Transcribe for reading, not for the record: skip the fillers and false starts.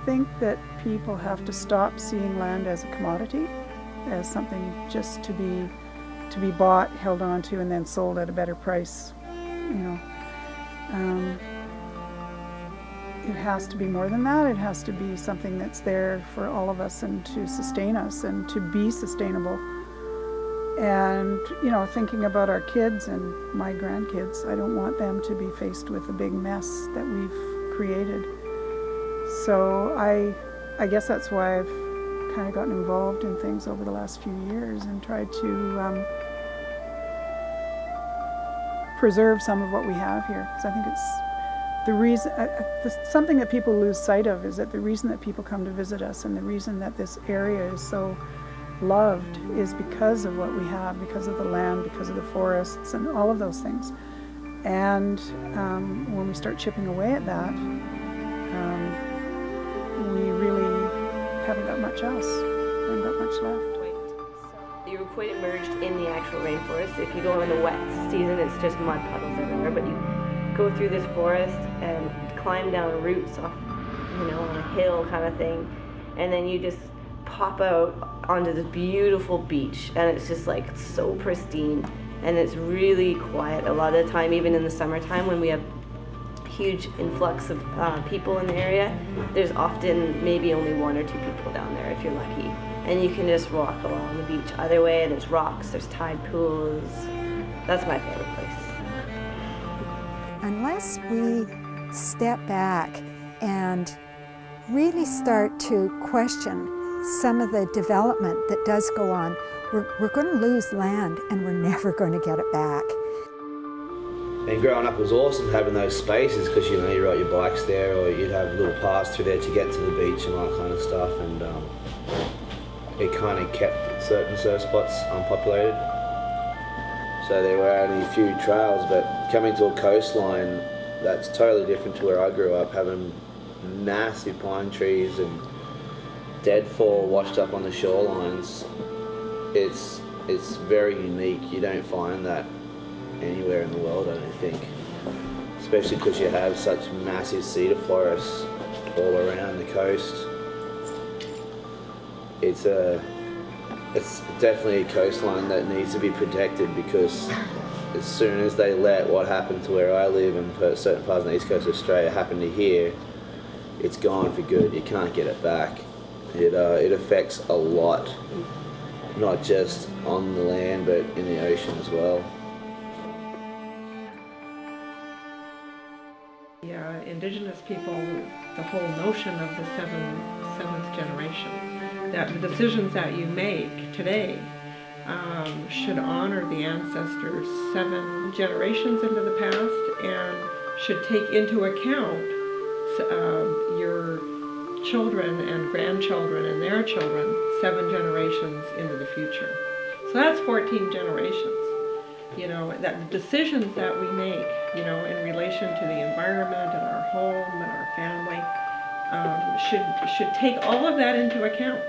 think that people have to stop seeing land as a commodity, as something just to be bought, held on to, and then sold at a better price. You know, it has to be more than that. It has to be something that's there for all of us and to sustain us and to be sustainable. And, you know, thinking about our kids and my grandkids, I don't want them to be faced with a big mess that we've created. So I guess that's why I've kind of gotten involved in things over the last few years and tried to preserve some of what we have here. Because I think it's the reason, something that people lose sight of is that the reason that people come to visit us and the reason that this area is so loved is because of what we have, because of the land, because of the forests and all of those things. And when we start chipping away at that, we really haven't got much else. We haven't got much left. The Iroquois emerged in the actual rainforest. If you go in the wet season, it's just mud puddles everywhere, but you go through this forest and climb down roots off, you know, on a hill kind of thing, and then you just pop out onto this beautiful beach, and it's just like so pristine, and it's really quiet a lot of the time. Even in the summertime when we have huge influx of people in the area, there's often maybe only one or two people down there if you're lucky, and you can just walk along the beach. Either way, there's rocks, there's tide pools. That's my favorite place. Unless we step back and really start to question some of the development that does go on, we're going to lose land and we're never going to get it back. And growing up was awesome, having those spaces, because you know, you ride your bikes there, or you'd have little paths through there to get to the beach and all that kind of stuff, and it kind of kept certain surf spots unpopulated. So there were only a few trails, but coming to a coastline, that's totally different to where I grew up, having massive pine trees and deadfall washed up on the shorelines. It's very unique. You don't find that anywhere in the world, I don't think. Especially because you have such massive cedar forests all around the coast. It's definitely a coastline that needs to be protected, because as soon as they let what happened to where I live and certain parts of the east coast of Australia happen to here, it's gone for good. You can't get it back. It affects a lot, not just on the land but in the ocean as well. Yeah, Indigenous people, the whole notion of the seventh generation, that the decisions that you make today should honor the ancestors 7 generations into the past, and should take into account your children and grandchildren and their children 7 generations into the future. So that's 14 generations. You know, that the decisions that we make, you know, in relation to the environment and our home and our family, should take all of that into account.